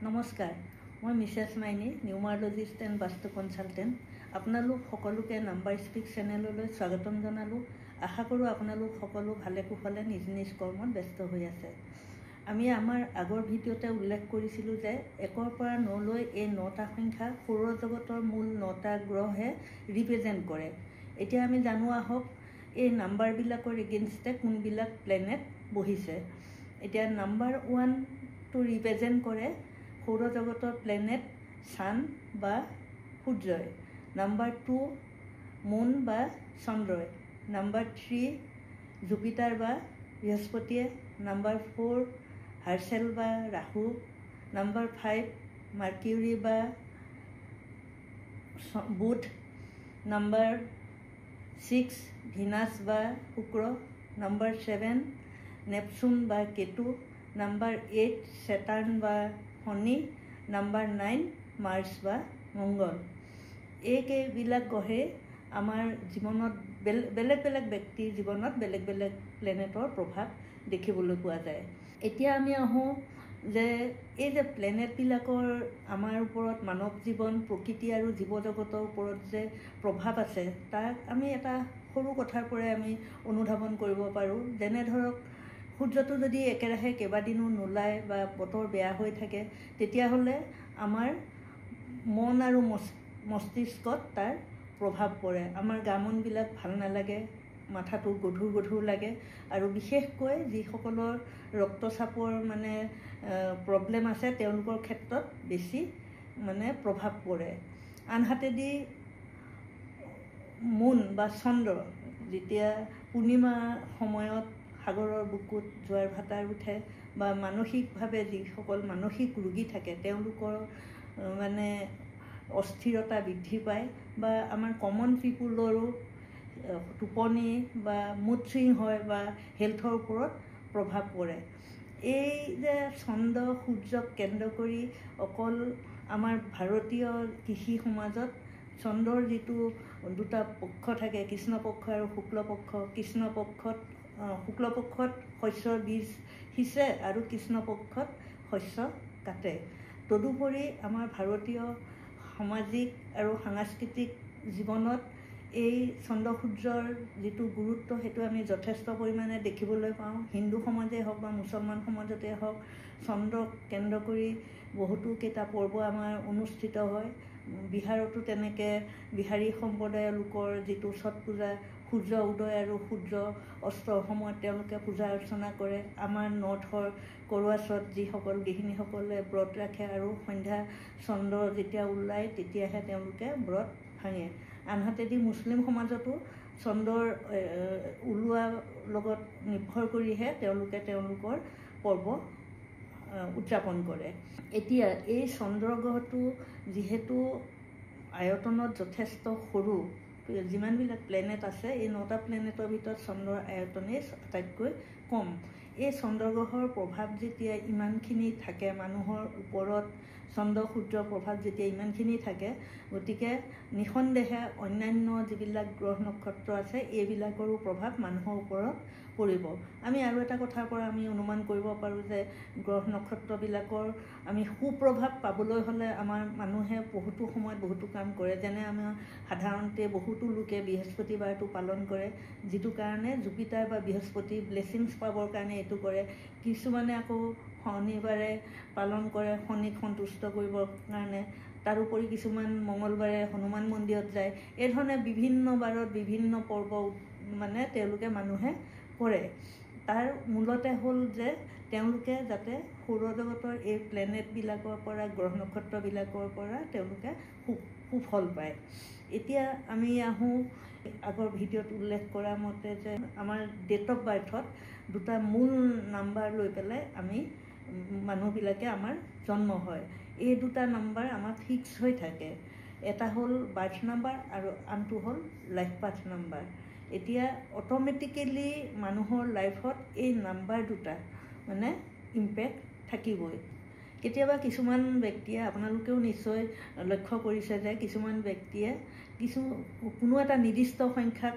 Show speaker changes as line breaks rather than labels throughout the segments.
নমস্কাৰ, মই Mrs Maini, numerologist and Vastu consultant. আপোনালোক সকলোকে নাম্বাৰ স্পীক চেনেললৈ স্বাগতম জনালোঁ। আশা কৰোঁ আপোনালোক সকলো ভালে কুশলে নিজ নিজ কৰ্মত ব্যস্ত হৈ আছে। আমি আমাৰ আগৰ ভিডিঅ'তে উল্লেখ কৰিছিলোঁ যে 1ৰ পৰা 9লৈ এই 9টা সংখ্যা সৌৰজগতৰ মূল 9টা গ্ৰহে ৰিপ্ৰেজেণ্ট কৰে। এতিয়া আমি জানো আহক এই নাম্বাৰবিলাকৰ এগেইনষ্টে কোনবিলাক প্লেনেট বহিছে। এতিয়া নাম্বাৰ 1টো ৰিপ্ৰেজেণ্ট কৰে সৌৰজগতৰ প্লেনেট ছান বা সূৰ্যই, নাম্বাৰ 2 মুন বা চন্দ্ৰই, নাম্বাৰ 3 জুপিটাৰ বা বৃহস্পতিয়ে, নাম্বাৰ 4 হাৰ্চেল বা ৰাহু, নাম্বাৰ 5 মাৰ্কিউৰী বা বুধ, নাম্বাৰ 6 ভিনাছ বা শুক্ৰ, নাম্বাৰ 7 নেপচুন বা কেতু, নাম্বাৰ 8 ছেটাৰ্ণ বা শনি, নাম্বাৰ 9 মাৰ্চ বা মংগল। এইকেইবিলাক গ্ৰহে আমাৰ জীৱনত বেলেগ বেলেগ ব্যক্তিৰ জীৱনত বেলেগ বেলেগ প্লেনেটৰ প্ৰভাৱ দেখিবলৈ পোৱা যায়। এতিয়া আমি আহোঁ যে এই যে প্লেনেটবিলাকৰ আমাৰ ওপৰত মানৱ জীৱন, প্ৰকৃতি আৰু জীৱ জগতৰ ওপৰত যে প্ৰভাৱ আছে তাক আমি এটা সৰু কথাৰ পৰাই আমি অনুধাৱন কৰিব পাৰোঁ। যেনে ধৰক সূৰ্যটো যদি একেৰাহে কেইবাদিনো নোলায় বা বতৰ বেয়া হৈ থাকে, তেতিয়াহ'লে আমাৰ মন আৰু মস্তিষ্কত তাৰ প্ৰভাৱ পৰে। আমাৰ গা মনবিলাক ভাল নালাগে, মাথাটো গধুৰ গধুৰ লাগে আৰু বিশেষকৈ যিসকলৰ ৰক্তচাপৰ প্ৰব্লেম আছে তেওঁলোকৰ ক্ষেত্ৰত বেছি প্ৰভাৱ পৰে। আনহাতেদি মুন বা চন্দ্ৰ যেতিয়া পূৰ্ণিমা সময়ত সাগৰৰ বুকুত জোৱাৰ ভাটাৰ উঠে বা মানসিকভাৱে যিসকল মানসিক ৰোগী থাকে তেওঁলোকৰ অস্থিৰতা বৃদ্ধি পায় বা আমাৰ কমন পিপুলৰো টোপনি বা মুড চুইং হয় বা হেল্থৰ ওপৰত প্ৰভাৱ পৰে। এই যে চন্দ্ৰ সূৰ্যক কেন্দ্ৰ কৰি অকল আমাৰ ভাৰতীয় কৃষি সমাজত চন্দ্ৰৰ যিটো দুটা পক্ষ থাকে, কৃষ্ণপক্ষ আৰু শুক্লপক্ষ। শুক্লপক্ষত শস্যৰ বীজ সিঁচে আৰু কৃষ্ণপক্ষত শস্য কাটে। তদুপৰি আমাৰ ভাৰতীয় সামাজিক আৰু সাংস্কৃতিক জীৱনত এই চন্দ্ৰ সূৰ্যৰ যিটো গুৰুত্ব সেইটো আমি যথেষ্ট পৰিমাণে দেখিবলৈ পাওঁ। হিন্দু সমাজেই হওক বা মুছলমান সমাজতে হওক চন্দ্ৰক কেন্দ্ৰ কৰি বহুতো কেইটা পৰ্ব আমাৰ অনুষ্ঠিত হয়। বিহাৰতো তেনেকৈ বিহাৰী সম্প্ৰদায়ৰ লোকৰ যিটো ছট পূজা, সূৰ্য উদয় আৰু সূৰ্য অস্তৰ সময়ত তেওঁলোকে পূজা অৰ্চনা কৰে। আমাৰ নৰ্থৰ কৰোৱাচত যিসকল গৃহিণীসকলে ব্ৰত ৰাখে আৰু সন্ধ্যা চন্দ্ৰ যেতিয়া ওলায় তেতিয়াহে তেওঁলোকে ব্ৰত ভাঙে। আনহাতেদি মুছলিম সমাজতো চন্দ্ৰৰ ওলোৱাৰ লগত নিৰ্ভৰ কৰিহে তেওঁলোকে তেওঁলোকৰ পৰ্ব উদযাপন কৰে। এতিয়া এই চন্দ্ৰগ্ৰহটো যিহেতু আয়তনত যথেষ্ট সৰু, যিমানবিলাক প্লেনেট আছে এই 9টা প্লেনেটৰ ভিতৰত চন্দ্ৰৰ আয়তনেই আটাইতকৈ কম। এই চন্দ্ৰগ্ৰহৰ প্ৰভাৱ যেতিয়া ইমানখিনি থাকে মানুহৰ ওপৰত, চন্দ্ৰ সূৰ্যৰ প্ৰভাৱ যেতিয়া ইমানখিনি থাকে, গতিকে নিঃসন্দেহে অন্যান্য যিবিলাক গ্ৰহ নক্ষত্ৰ আছে এইবিলাকৰো প্ৰভাৱ মানুহৰ ওপৰত পৰিব। আমি আৰু এটা কথাৰ পৰা আমি অনুমান কৰিব পাৰোঁ যে গ্ৰহ নক্ষত্ৰবিলাকৰ আমি সুপ্ৰভাৱ পাবলৈ হ'লে আমাৰ মানুহে বহুতো সময়ত বহুতো কাম কৰে। যেনে আমাৰ সাধাৰণতে বহুতো লোকে বৃহস্পতিবাৰটো পালন কৰে, যিটো কাৰণে জুপিটাৰ বা বৃহস্পতি ব্লেছিংছ পাবৰ কাৰণে এইটো কৰে। কিছুমানে আকৌ শনিবাৰে পালন কৰে শনিক সন্তুষ্ট কৰিবৰ কাৰণে। তাৰোপৰি কিছুমান মঙলবাৰে হনুমান মন্দিৰত যায়। এই ধৰণে বিভিন্ন বাৰত বিভিন্ন পৰ্ব তেওঁলোকে মানুহে কৰে। তাৰ মূলতে হ'ল যে তেওঁলোকে যাতে সৌৰজগতৰ এই প্লেনেটবিলাকৰ পৰা, গ্ৰহ নক্ষত্ৰবিলাকৰ পৰা তেওঁলোকে সুফল পায়। এতিয়া আমি আহোঁ আগৰ ভিডিঅ'ত উল্লেখ কৰা মতে যে আমাৰ ডেট অফ বাৰ্থত দুটা মূল নাম্বাৰ লৈ পেলাই আমি মানুহবিলাকে আমাৰ জন্ম হয়। এই দুটা নাম্বাৰ আমাৰ ফিক্স হৈ থাকে। এটা হ'ল বাৰ্থ নাম্বাৰ আৰু আনটো হ'ল লাইফ পাথ নাম্বাৰ। এতিয়া অট'মেটিকেলি মানুহৰ লাইফত এই নাম্বাৰ দুটা ইম্পেক্ট থাকিবই। কেতিয়াবা কিছুমান ব্যক্তিয়ে, আপোনালোকেও নিশ্চয় লক্ষ্য কৰিছে যে কিছুমান ব্যক্তিয়ে কোনো এটা নিৰ্দিষ্ট সংখ্যাক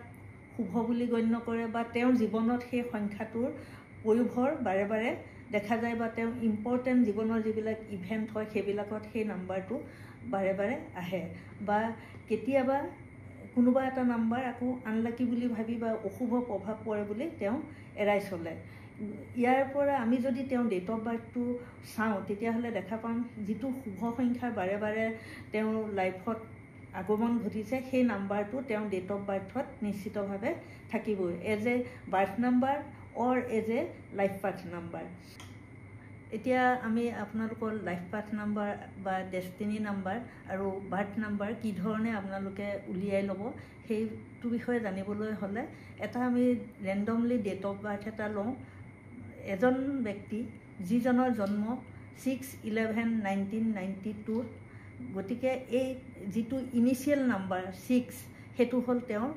শুভ বুলি গণ্য কৰে বা তেওঁৰ জীৱনত সেই সংখ্যাটোৰ পয়োভৰ বাৰে বাৰে দেখা যায় বা তেওঁ ইম্পৰ্টেণ্ট জীৱনৰ যিবিলাক ইভেণ্ট হয় সেইবিলাকত সেই নাম্বাৰটো বাৰে বাৰে আহে বা কেতিয়াবা কোনোবা এটা নাম্বাৰ আকৌ আনলাকি বুলি ভাবি বা অশুভ প্ৰভাৱ পৰে বুলি তেওঁ এৰাই চলে। ইয়াৰ পৰা আমি যদি তেওঁ ডেট অফ বাৰ্থটো চাওঁ তেতিয়াহ'লে দেখা পাম যিটো শুভ সংখ্যা বাৰে বাৰে তেওঁৰ লাইফত আগমন ঘটিছে সেই নাম্বাৰটো তেওঁ ডেট অফ বাৰ্থত নিশ্চিতভাৱে থাকিবই, as a birth number or as a life path number. এতিয়া আমি আপোনালোকৰ লাইফ পাথ নাম্বাৰ বা ডেষ্টিনি নাম্বাৰ আৰু বাৰ্থ নাম্বাৰ কি ধৰণে আপোনালোকে উলিয়াই ল'ব সেইটো বিষয়ে জানিবলৈ হ'লে এটা আমি ৰেণ্ডমলি ডেট অফ বাৰ্থ এটা লওঁ। এজন ব্যক্তি যিজনৰ জন্ম 6/11/1992, গতিকে এই যিটো ইনিচিয়েল নাম্বাৰ 6 সেইটো হ'ল তেওঁৰ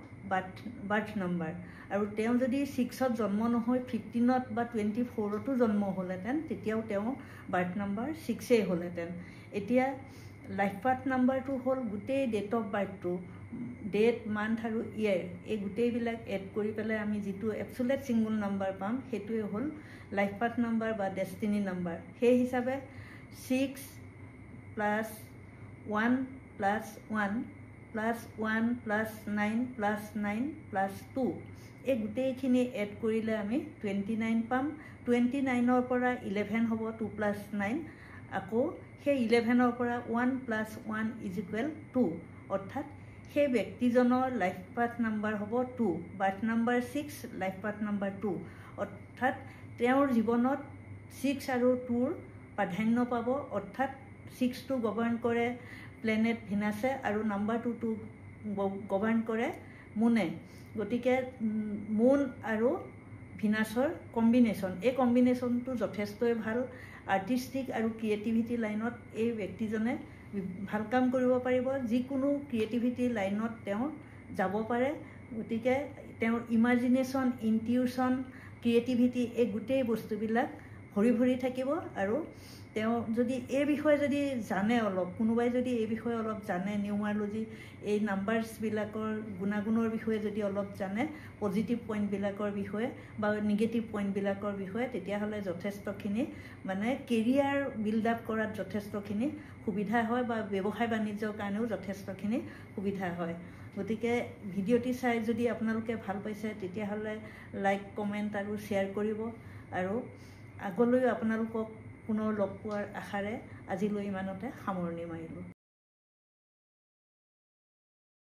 বাৰ্থ নাম্বাৰ। আৰু তেওঁ যদি 6ত জন্ম নহয় 15ত বা 24তো জন্ম হ'লহেঁতেন তেতিয়াও তেওঁ বাৰ্থ নাম্বাৰ 6এই হ'লহেঁতেন। এতিয়া লাইফ পাথ নাম্বাৰটো হ'ল গোটেই ডেট অফ বাৰ্থটো, ডেট, মান্থ আৰু ইয়েৰ এই গোটেইবিলাক এড কৰি পেলাই আমি যিটো এবছলেট ছিংগুল নাম্বাৰ পাম সেইটোৱে হ'ল লাইফ পাথ নাম্বাৰ বা ডেষ্টিনি নাম্বাৰ। সেই হিচাপে 6 + 1 + 1 + 1 + 9 + 9 + 2 এই গোটেইখিনি এড কৰিলে আমি 29 পাম। 29ৰ পৰা 11 হ'ব 2 + 9, আকৌ সেই 11ৰ পৰা 1 + 1 = 2, অৰ্থাৎ সেই ব্যক্তিজনৰ লাইফ পাথ নাম্বাৰ হ'ব 2, birth number 6, life path number 2, অৰ্থাৎ তেওঁৰ জীৱনত 6 আৰু 2ৰ প্ৰাধান্য পাব, অৰ্থাৎ 6টো গভাৰ্ণ কৰে প্লেনেট ভিনাছে আৰু নাম্বাৰ 2টো গভাৰ্ণ কৰে মুনে। গতিকে মুন আৰু ভিনাছৰ কম্বিনেশ্যন, এই কম্বিনেশ্যনটো যথেষ্টই ভাল। আৰ্টিষ্টিক আৰু ক্ৰিয়েটিভিটি লাইনত এই ব্যক্তিজনে ভাল কাম কৰিব পাৰিব, যিকোনো ক্ৰিয়েটিভিটি লাইনত তেওঁ যাব পাৰে। গতিকে তেওঁৰ ইমাজিনেশ্যন, ইনটিউশ্যন, ক্ৰিয়েটিভিটি এই গোটেই বস্তুবিলাক ভৰি ভৰি থাকিব। আৰু তেওঁ যদি এই বিষয়ে যদি জানে, অলপ কোনোবাই যদি এই বিষয়ে অলপ জানে, নিউমাৰলজি এই নাম্বাৰছবিলাকৰ গুণাগুণৰ বিষয়ে যদি অলপ জানে, পজিটিভ পইণ্টবিলাকৰ বিষয়ে বা নিগেটিভ পইণ্টবিলাকৰ বিষয়ে, তেতিয়াহ'লে যথেষ্টখিনি মানে কেৰিয়াৰ বিল্ড আপ কৰাত যথেষ্টখিনি সুবিধা হয় বা ব্যৱসায় বাণিজ্যৰ কাৰণেও যথেষ্টখিনি সুবিধা হয়। গতিকে ভিডিঅ'টি চাই যদি আপোনালোকে ভাল পাইছে তেতিয়াহ'লে লাইক, কমেণ্ট আৰু শ্বেয়াৰ কৰিব। আৰু আগলৈও আপোনালোকক পুনৰ লগ পোৱাৰ আশাৰে আজিলৈ ইমানতে সামৰণি মাৰিলোঁ।